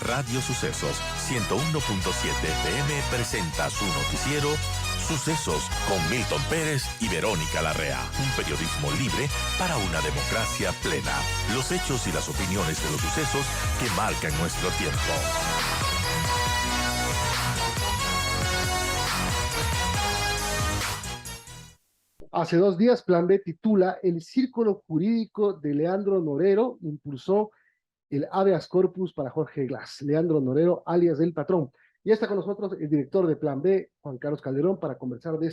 Radio Sucesos 101.7 FM presenta su noticiero Sucesos con Milton Pérez y Verónica Larrea. Un periodismo libre para una democracia plena. Los hechos y las opiniones de los sucesos que marcan nuestro tiempo. Hace 2 días, Plan B titula El Círculo Jurídico de Leandro Norero impulsó el habeas corpus para Jorge Glass. Leandro Norero, alias El Patrón. Ya está con nosotros el director de Plan B, Juan Carlos Calderón, para conversar de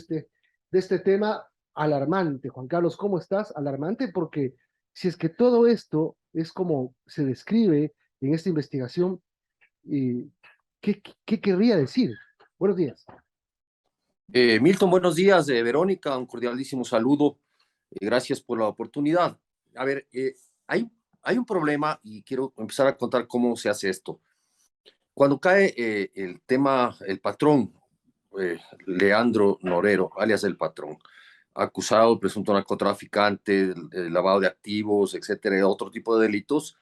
este tema alarmante. Juan Carlos, ¿cómo estás? Alarmante porque si es que todo esto es como se describe en esta investigación, ¿qué querría decir? Buenos días. Milton, buenos días. Verónica, un cordialísimo saludo. Gracias por la oportunidad. A ver, hay un problema y quiero empezar a contar cómo se hace esto. Cuando cae el tema, el patrón, Leandro Norero, alias El Patrón, acusado, presunto narcotraficante, lavado de activos, etcétera, otro tipo de delitos,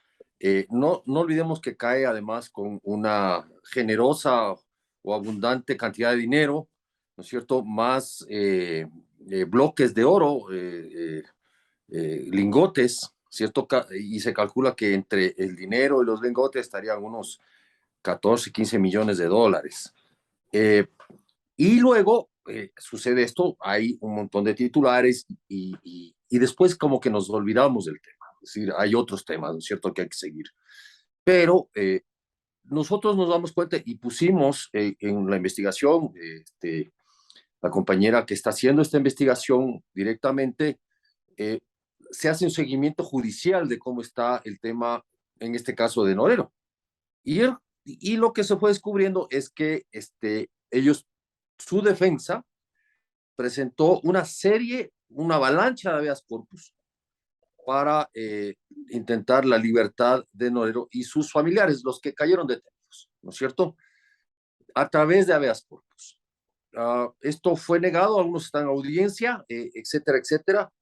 no olvidemos que cae además con una generosa o abundante cantidad de dinero, ¿no es cierto? Más bloques de oro, lingotes, ¿cierto? Y se calcula que entre el dinero y los lingotes estarían unos 14, 15 millones de dólares. Y luego sucede esto, hay un montón de titulares y después como que nos olvidamos del tema. Es decir, hay otros temas, ¿no es cierto?, que hay que seguir. Pero nosotros nos damos cuenta y pusimos en la investigación, la compañera que está haciendo esta investigación directamente, se hace un seguimiento judicial de cómo está el tema, en este caso de Norero. Y lo que se fue descubriendo es que su defensa presentó una avalancha de habeas corpus para intentar la libertad de Norero y sus familiares, los que cayeron detenidos, ¿no es cierto?, a través de habeas corpus. Esto fue negado, algunos están en audiencia, etcétera, etcétera,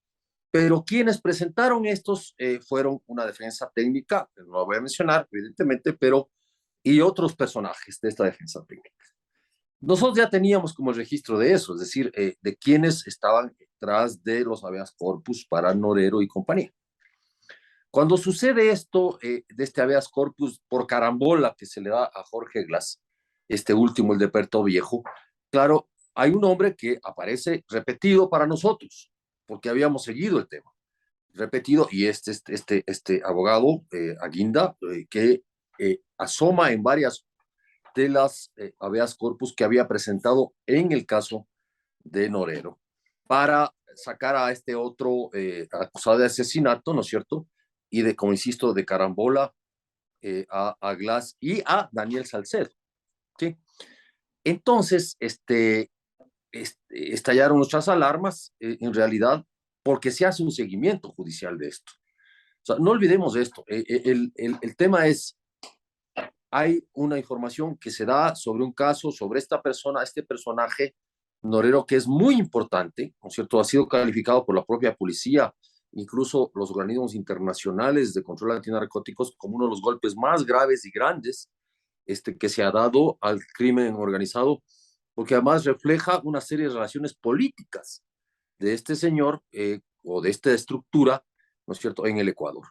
pero quienes presentaron estos fueron una defensa técnica, que no lo voy a mencionar, evidentemente, y otros personajes de esta defensa técnica. Nosotros ya teníamos como el registro de eso, es decir, de quienes estaban detrás de los habeas corpus para Norero y compañía. Cuando sucede esto, de este habeas corpus por carambola que se le da a Jorge Glass, este último, el de Puerto Viejo, claro, hay un nombre que aparece repetido para nosotros, porque habíamos seguido el tema, repetido, y este abogado, Aguinda, que asoma en varias de las habeas corpus que había presentado en el caso de Norero, para sacar a este otro acusado de asesinato, ¿no es cierto?, y de, como insisto, de carambola a Glass y a Daniel Salcedo, ¿sí? Entonces, estallaron nuestras alarmas, en realidad, porque se hace un seguimiento judicial de esto. O sea, no olvidemos esto. El tema es, hay una información que se da sobre un caso, sobre esta persona, este personaje, Norero, que es muy importante, ¿no es cierto? Ha sido calificado por la propia policía, incluso los organismos internacionales de control antinarcóticos, como uno de los golpes más graves y grandes que se ha dado al crimen organizado, porque además refleja una serie de relaciones políticas de este señor o de esta estructura, ¿no es cierto?, en el Ecuador.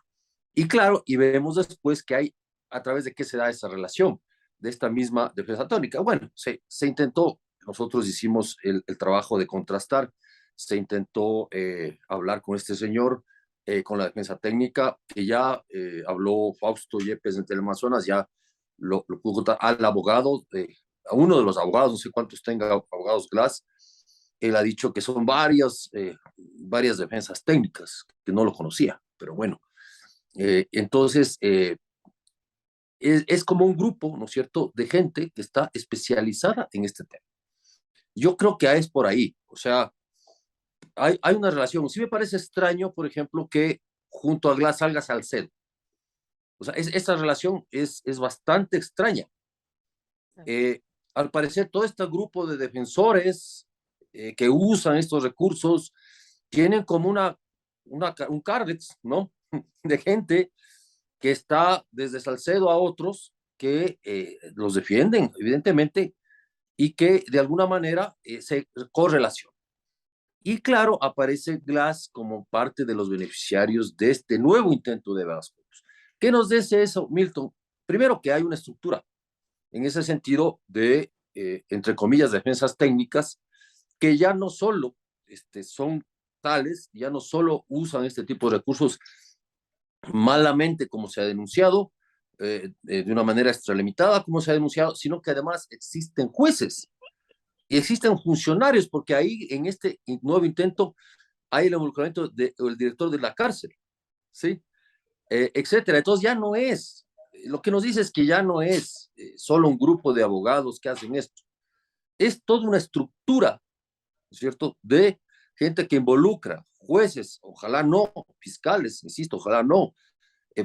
Y claro, y vemos después que hay, a través de qué se da esa relación, de esta misma defensa técnica. Bueno, se intentó, nosotros hicimos el trabajo de contrastar, se intentó hablar con este señor, con la defensa técnica, que ya habló Fausto Yepes en Teleamazonas, ya lo pudo contar al abogado, a uno de los abogados, no sé cuántos tenga abogados Glass, él ha dicho que son varias defensas técnicas, que no lo conocía, pero bueno. Entonces, es como un grupo, ¿no es cierto?, de gente que está especializada en este tema. Yo creo que es por ahí, o sea, hay una relación. Sí me parece extraño, por ejemplo, que junto a Glass salga Salcedo. O sea, esa relación es bastante extraña. Al parecer, todo este grupo de defensores que usan estos recursos tienen como un cárdex, ¿no?, de gente que está desde Salcedo a otros que los defienden, evidentemente, y que de alguna manera se correlacionan. Y claro, aparece Glass como parte de los beneficiarios de este nuevo intento de habeas corpus. ¿Qué nos dice eso, Milton? Primero, que hay una estructura en ese sentido de, entre comillas, defensas técnicas, que ya no solo son tales, ya no solo usan este tipo de recursos malamente, como se ha denunciado, de una manera extralimitada, como se ha denunciado, sino que además existen jueces y existen funcionarios, porque ahí en este nuevo intento hay el involucramiento del director de la cárcel, ¿sí? Etcétera. Entonces ya no es, lo que nos dice es que ya no es solo un grupo de abogados que hacen esto, es toda una estructura, ¿cierto? De gente que involucra jueces, ojalá no, fiscales, insisto, ojalá no,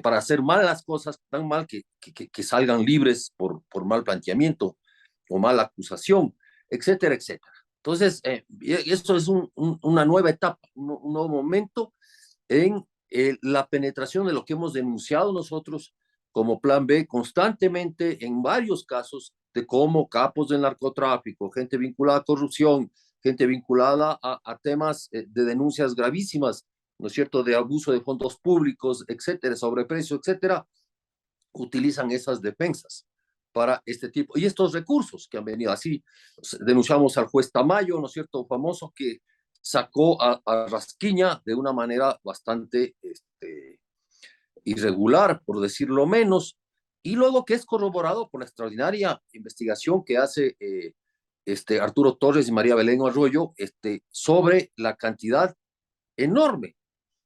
para hacer mal las cosas, tan mal que salgan libres por mal planteamiento o mala acusación, etcétera, etcétera. Entonces, esto es una nueva etapa, un nuevo momento en la penetración de lo que hemos denunciado nosotros como Plan B constantemente en varios casos de cómo capos del narcotráfico, gente vinculada a corrupción, gente vinculada a temas de denuncias gravísimas, ¿no es cierto?, de abuso de fondos públicos, etcétera, sobreprecio, etcétera, utilizan esas defensas para este tipo, y estos recursos que han venido así. Denunciamos al juez Tamayo, ¿no es cierto?, famoso, que sacó a Rasquiña de una manera bastante irregular, por decirlo menos, y luego que es corroborado por la extraordinaria investigación que hace Arturo Torres y María Belén Arroyo sobre la cantidad enorme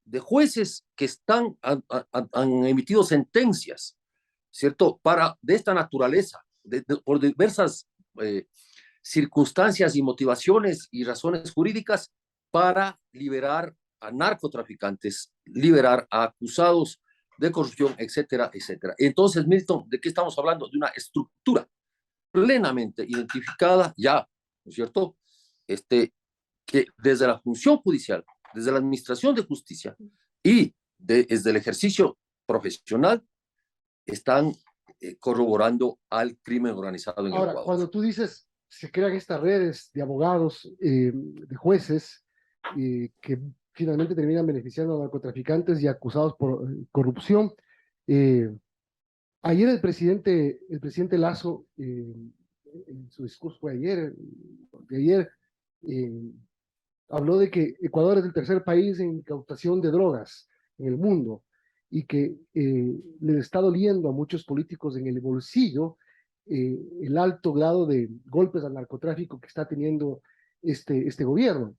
de jueces que han emitido sentencias, ¿cierto?, de esta naturaleza, por diversas circunstancias y motivaciones y razones jurídicas para liberar a narcotraficantes, liberar a acusados de corrupción, etcétera, etcétera. Entonces, Milton, ¿de qué estamos hablando? De una estructura plenamente identificada ya, ¿no es cierto?, que desde la función judicial, desde la administración de justicia y desde el ejercicio profesional están corroborando al crimen organizado en el Ahora, Ecuador. cuando tú dices se crean estas redes de abogados, de jueces, que finalmente terminan beneficiando a narcotraficantes y acusados por corrupción. Eh, Ayer el presidente Lazo, en su discurso fue de ayer, eh, habló de que Ecuador es el tercer país en incautación de drogas en el mundo y que le está doliendo a muchos políticos en el bolsillo el alto grado de golpes al narcotráfico que está teniendo este gobierno.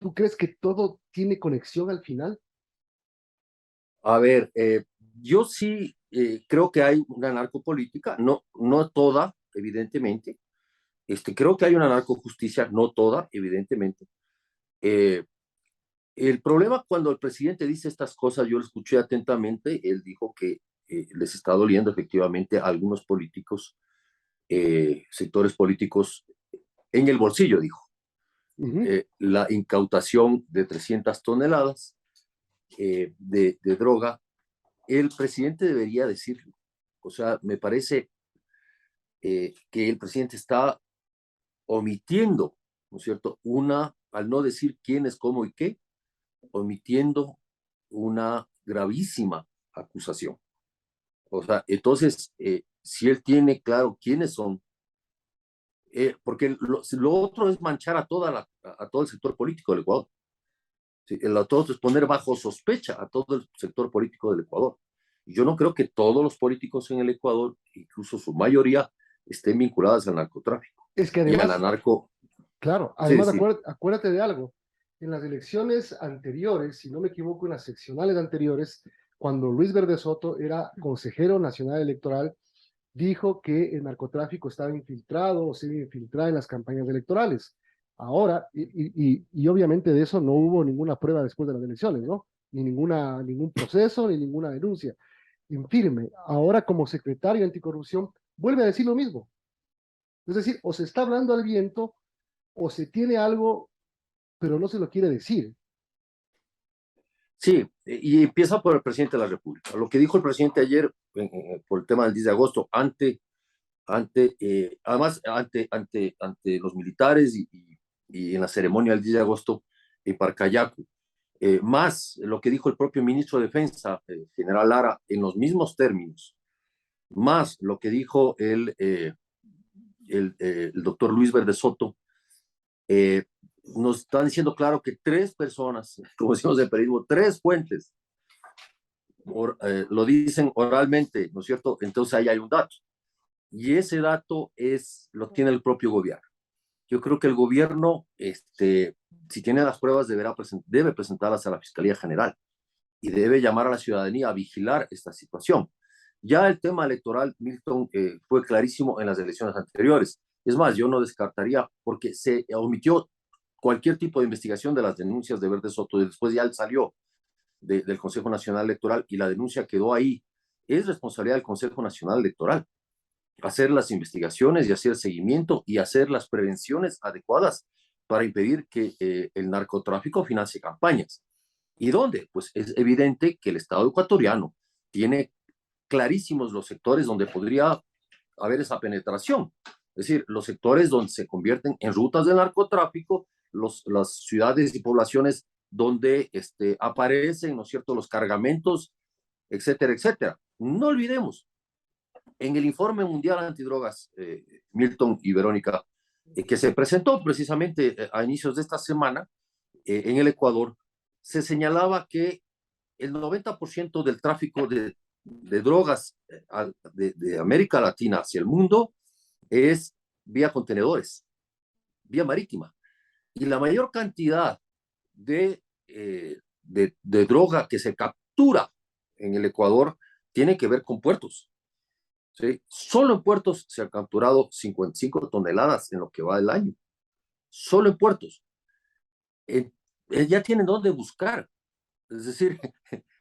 ¿Tú crees que todo tiene conexión al final? A ver, yo sí creo que hay una narcopolítica, no toda, evidentemente. Creo que hay una narcojusticia, no toda, evidentemente. Eh, el problema cuando el presidente dice estas cosas, yo lo escuché atentamente, él dijo que les está doliendo efectivamente a algunos políticos, sectores políticos en el bolsillo, dijo, la incautación de 300 toneladas de droga. El presidente debería decirlo. O sea, me parece que el presidente está omitiendo, ¿no es cierto?, al no decir quién es, cómo y qué, omitiendo una gravísima acusación. O sea, entonces, si él tiene claro quiénes son, porque lo otro es manchar a todo el sector político del Ecuador. Sí, lo otro es poner bajo sospecha a todo el sector político del Ecuador. Y yo no creo que todos los políticos en el Ecuador, incluso su mayoría, estén vinculados al narcotráfico Es que y a la además, narco. claro, Sí, además sí. acuérdate de algo. En las elecciones anteriores, si no me equivoco, en las seccionales anteriores, cuando Luis Verde Soto era consejero nacional electoral, dijo que el narcotráfico estaba infiltrado o se iba a infiltrar en las campañas electorales. Ahora, y obviamente de eso no hubo ninguna prueba después de las elecciones, ¿no? Ningún proceso, ni ninguna denuncia en firme. Ahora, como secretario anticorrupción, vuelve a decir lo mismo. Es decir, o se está hablando al viento, o se tiene algo, pero no se lo quiere decir. Sí, y empieza por el presidente de la República. Lo que dijo el presidente ayer por el tema del 10 de agosto, además, ante los militares y en la ceremonia del 10 de agosto en Parcayacu, más lo que dijo el propio ministro de Defensa, general Lara, en los mismos términos, más lo que dijo el doctor Luis Verde Soto, nos están diciendo claro que tres personas, como decimos en periodismo, tres fuentes, lo dicen oralmente, ¿no es cierto? Entonces ahí hay un dato. Y ese dato lo tiene el propio gobierno. Yo creo que el gobierno, si tiene las pruebas, debe presentarlas a la Fiscalía General y debe llamar a la ciudadanía a vigilar esta situación. Ya el tema electoral, Milton, fue clarísimo en las elecciones anteriores. Es más, yo no descartaría, porque se omitió cualquier tipo de investigación de las denuncias de Verde Soto, y después ya él salió del Consejo Nacional Electoral y la denuncia quedó ahí. Es responsabilidad del Consejo Nacional Electoral hacer las investigaciones y hacer seguimiento y hacer las prevenciones adecuadas para impedir que el narcotráfico financie campañas. ¿Y dónde? Pues es evidente que el Estado ecuatoriano tiene clarísimos los sectores donde podría haber esa penetración. Es decir, los sectores donde se convierten en rutas de narcotráfico, las ciudades y poblaciones donde aparecen, ¿no es cierto?, los cargamentos, etcétera, etcétera. No olvidemos, en el informe mundial antidrogas, Milton y Verónica, que se presentó precisamente a inicios de esta semana en el Ecuador, se señalaba que el 90% del tráfico de drogas de América Latina hacia el mundo es vía contenedores, vía marítima. Y la mayor cantidad de droga que se captura en el Ecuador tiene que ver con puertos. ¿Sí? Solo en puertos se han capturado 55 toneladas en lo que va del año. Solo en puertos. Ya tienen dónde buscar. Es decir,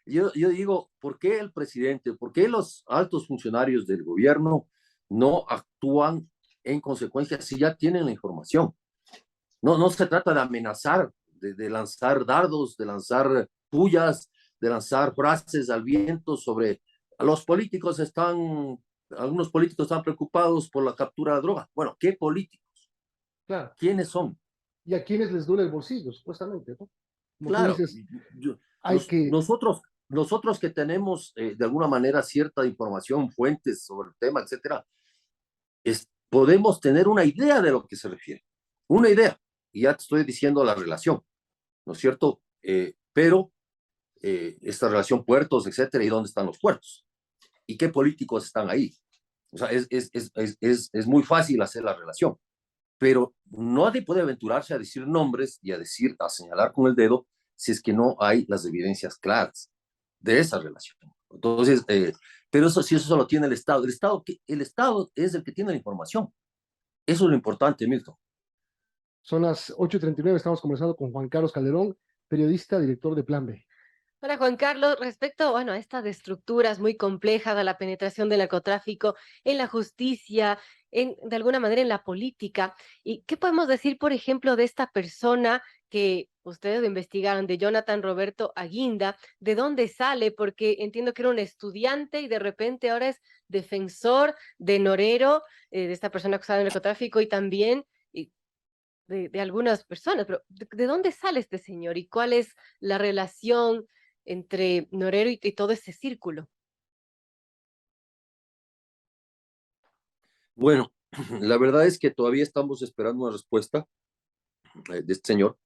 yo digo, ¿por qué el presidente, por qué los altos funcionarios del gobierno no actúan en consecuencia si ya tienen la información? No se trata de amenazar, de lanzar dardos, de lanzar pullas, de lanzar frases al viento sobre los políticos algunos políticos están preocupados por la captura de droga. Bueno, ¿qué políticos? Claro. ¿Quiénes son? Y a quienes les duele el bolsillo, supuestamente, ¿no? Como tú Claro, dices, hay que, nosotros que tenemos de alguna manera cierta información, fuentes sobre el tema, etcétera, podemos tener una idea de lo que se refiere. Una idea. Y ya te estoy diciendo la relación, ¿no es cierto? Pero esta relación puertos, etcétera, ¿y dónde están los puertos? ¿Y qué políticos están ahí? O sea, es muy fácil hacer la relación, pero nadie puede aventurarse a decir nombres y a señalar con el dedo si es que no hay las evidencias claras de esa relación. Entonces, pero eso sí, eso solo tiene el Estado. El Estado es el que tiene la información. Eso es lo importante, Milton. son las 8:39, estamos conversando con Juan Carlos Calderón, periodista, director de Plan B. Hola Juan Carlos, respecto, bueno, a estas estructuras muy complejas, a la penetración del narcotráfico en la justicia, de alguna manera en la política, ¿y qué podemos decir, por ejemplo, de esta persona que ustedes investigaron, de Jonathan Roberto Aguinda? ¿De dónde sale? Porque entiendo que era un estudiante y de repente ahora es defensor de Norero, de esta persona acusada de narcotráfico y también de algunas personas, pero ¿de dónde sale este señor y cuál es la relación entre Norero y todo ese círculo? Bueno, la verdad es que todavía estamos esperando una respuesta de este señor.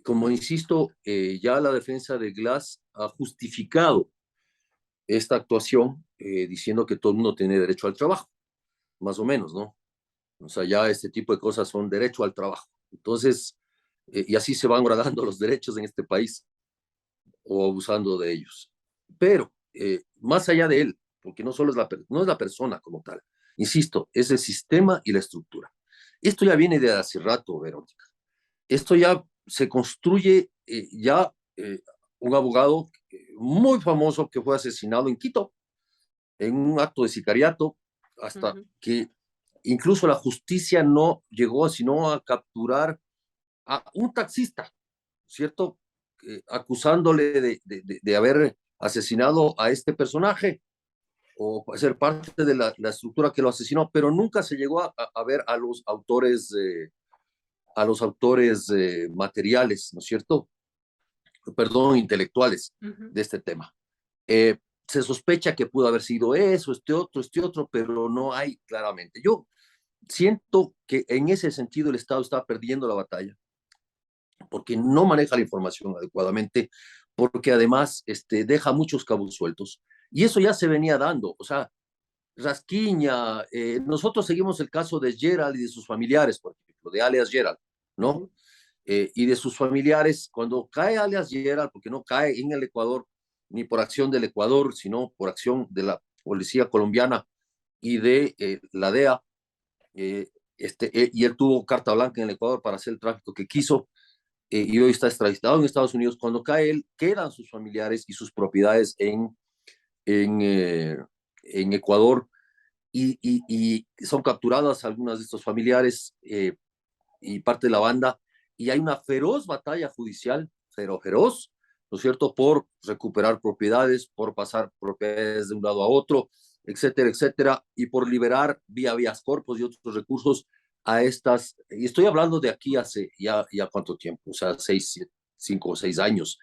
Como insisto, ya la defensa de Glass ha justificado esta actuación diciendo que todo el mundo tiene derecho al trabajo, más o menos, ¿no? O sea, ya este tipo de cosas son derecho al trabajo. Entonces, y así se van gradando los derechos en este país o abusando de ellos. Pero, más allá de él, porque no solo no es la persona como tal, insisto, es el sistema y la estructura. Esto ya viene de hace rato, Verónica. Esto ya se construye, un abogado muy famoso que fue asesinado en Quito, en un acto de sicariato, hasta que incluso la justicia no llegó sino a capturar a un taxista, ¿cierto? acusándole de haber asesinado a este personaje o ser parte de la estructura que lo asesinó, pero nunca se llegó a ver a los autores materiales, ¿no es cierto? Perdón, intelectuales de este tema. Se sospecha que pudo haber sido eso, este otro, pero no hay claramente. Yo siento que en ese sentido el Estado está perdiendo la batalla, porque no maneja la información adecuadamente, porque además deja muchos cabos sueltos. Y eso ya se venía dando, o sea, Rasquiña, nosotros seguimos el caso de Gerald y de sus familiares, por ejemplo, de alias Gerald, ¿no? Y de sus familiares, cuando cae alias Gerald, porque no cae en el Ecuador, ni por acción del Ecuador, sino por acción de la policía colombiana y de la DEA, y él tuvo carta blanca en el Ecuador para hacer el tráfico que quiso, y hoy está extraditado en Estados Unidos. Cuando cae él, quedan sus familiares y sus propiedades en Ecuador, y son capturadas algunas de estos familiares y parte de la banda, y hay una feroz batalla judicial, feroz, ¿no es cierto?, por recuperar propiedades, por pasar propiedades de un lado a otro, etcétera, etcétera, y por liberar vía habeas corpus y otros recursos a estas, y estoy hablando de aquí hace ya cuánto tiempo, o sea, 5 o 6 años.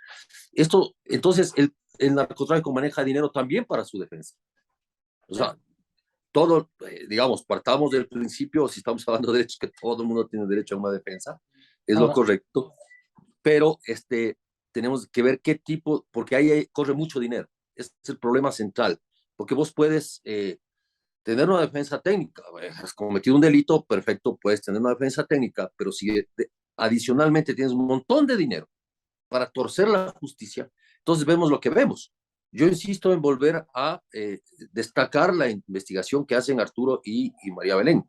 Entonces, el narcotráfico maneja dinero también para su defensa. O sea, todo, digamos, partamos del principio, si estamos hablando de derechos, que todo el mundo tiene derecho a una defensa, es lo correcto, pero tenemos que ver qué tipo, porque ahí corre mucho dinero. Ese es el problema central, porque vos puedes tener una defensa técnica, has cometido un delito, perfecto, puedes tener una defensa técnica, pero si adicionalmente tienes un montón de dinero para torcer la justicia, entonces vemos lo que vemos. Yo insisto en volver a destacar la investigación que hacen Arturo y María Belén.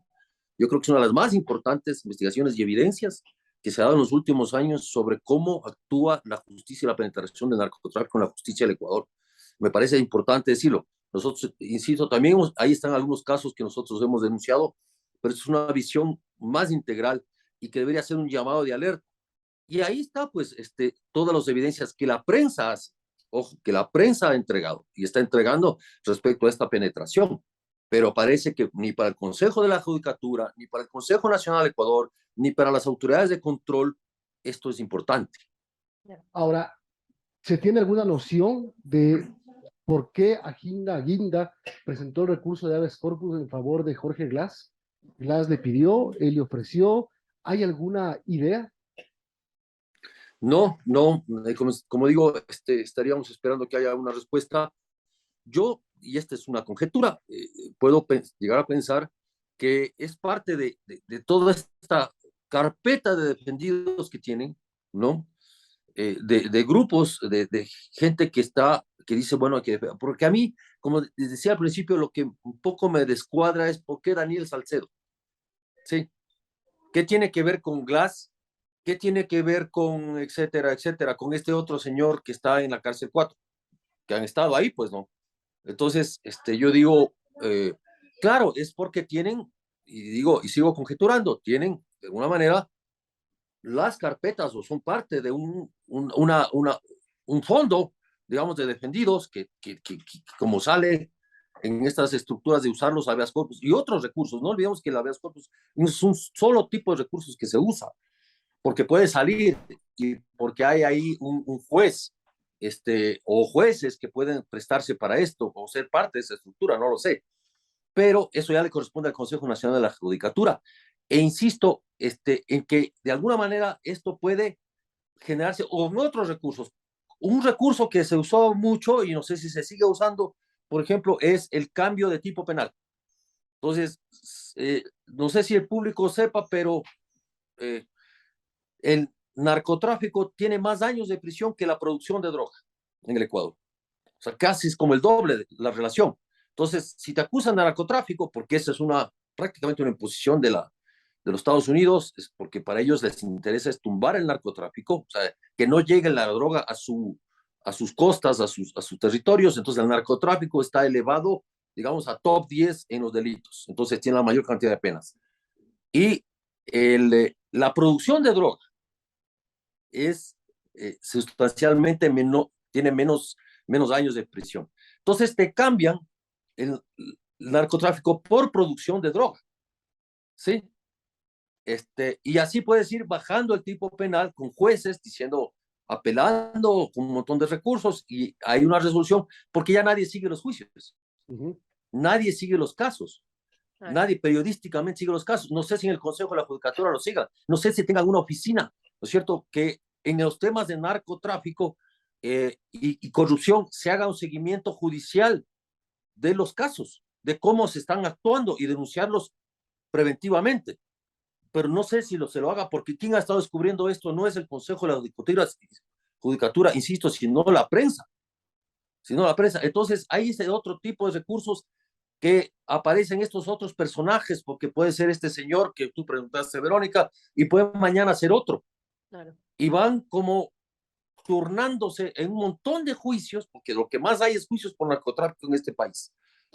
Yo creo que es una de las más importantes investigaciones y evidencias que se ha dado en los últimos años sobre cómo actúa la justicia y la penetración del narcotráfico en la justicia del Ecuador. Me parece importante decirlo. Nosotros, insisto, también ahí están algunos casos que nosotros hemos denunciado, pero es una visión más integral y que debería ser un llamado de alerta. Y ahí está, pues, todas las evidencias que la prensa hace. Ojo, que la prensa ha entregado y está entregando respecto a esta penetración. Pero parece que ni para el Consejo de la Judicatura, ni para el Consejo Nacional de Ecuador, ni para las autoridades de control, esto es importante. Ahora, ¿se tiene alguna noción de por qué Aginda Guinda presentó el recurso de habeas corpus en favor de Jorge Glass? Glass le pidió, él le ofreció. ¿Hay alguna idea? No, como digo, estaríamos esperando que haya una respuesta. Yo, y esta es una conjetura, puedo llegar a pensar que es parte de toda esta carpeta de defendidos que tienen, ¿no? De grupos, de gente que dice, bueno, porque a mí, como les decía al principio, lo que un poco me descuadra es por qué Daniel Salcedo, ¿sí? ¿Qué tiene que ver con Glass? ¿Qué tiene que ver con etcétera, etcétera, con este otro señor que está en la cárcel 4, que han estado ahí? Pues no. Entonces, yo digo, claro, es porque tienen, y sigo conjeturando, tienen de alguna manera las carpetas o son parte de un fondo, digamos, de defendidos que como sale en estas estructuras de usar los habeas corpus y otros recursos. No olvidemos que el habeas corpus no es un solo tipo de recursos que se usa, porque puede salir y porque hay ahí un juez o jueces que pueden prestarse para esto o ser parte de esa estructura, no lo sé. Pero eso ya le corresponde al Consejo Nacional de la Judicatura. E insisto en que de alguna manera esto puede generarse o en otros recursos. Un recurso que se usó mucho y no sé si se sigue usando, por ejemplo, es el cambio de tipo penal. Entonces, no sé si el público sepa, pero el narcotráfico tiene más años de prisión que la producción de droga en el Ecuador. O sea, casi es como el doble de la relación. Entonces, si te acusan de narcotráfico, porque esa es prácticamente una imposición de los Estados Unidos, es porque para ellos les interesa es tumbar el narcotráfico, o sea, que no llegue la droga a sus costas, a sus territorios. Entonces, el narcotráfico está elevado, digamos, a top 10 en los delitos. Entonces, tiene la mayor cantidad de penas. Y la producción de droga es sustancialmente tiene menos años de prisión. Entonces te cambian el narcotráfico por producción de droga, ¿sí? Y así puedes ir bajando el tipo penal con jueces diciendo, apelando con un montón de recursos y hay una resolución porque ya nadie sigue los juicios, nadie sigue los casos, nadie periodísticamente sigue los casos. No sé si en el Consejo de la Judicatura lo sigan, no sé si tengan una oficina, ¿no es cierto?, que en los temas de narcotráfico y corrupción se haga un seguimiento judicial de los casos, de cómo se están actuando y denunciarlos preventivamente. Pero no sé si se lo haga, porque quien ha estado descubriendo esto no es el Consejo de la Judicatura, insisto, sino la prensa. Entonces, hay ese otro tipo de recursos que aparecen estos otros personajes, porque puede ser este señor que tú preguntaste, Verónica, y puede mañana ser otro. Claro. Y van como turnándose en un montón de juicios, porque lo que más hay es juicios por narcotráfico en este país,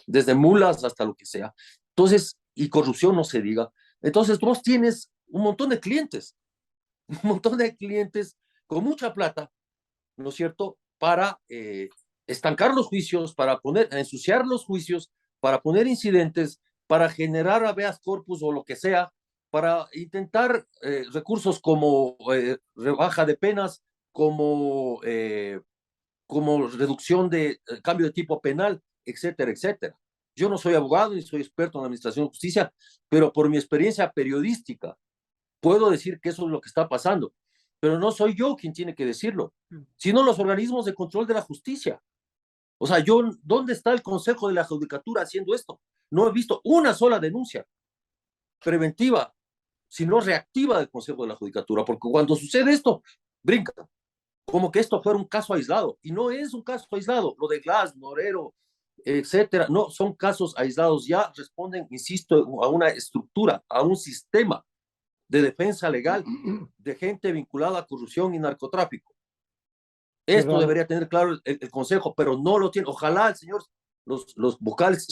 desde mulas hasta lo que sea. Entonces, y corrupción no se diga. Entonces, vos tienes un montón de clientes con mucha plata, ¿no es cierto?, para estancar los juicios, para ensuciar los juicios, para poner incidentes, para generar habeas corpus o lo que sea, para intentar recursos como rebaja de penas, como reducción de cambio de tipo penal, etcétera, etcétera. Yo no soy abogado ni soy experto en la administración de justicia, pero por mi experiencia periodística puedo decir que eso es lo que está pasando. Pero no soy yo quien tiene que decirlo, sino los organismos de control de la justicia. O sea, ¿dónde está el Consejo de la Judicatura haciendo esto? No he visto una sola denuncia preventiva, sino reactiva del Consejo de la Judicatura, porque cuando sucede esto, brinca, como que esto fuera un caso aislado, y no es un caso aislado, lo de Glass, Norero, etcétera, no, son casos aislados, ya responden, insisto, a una estructura, a un sistema de defensa legal de gente vinculada a corrupción y narcotráfico. Esto debería tener claro el Consejo, pero no lo tiene. Ojalá el señor, los vocales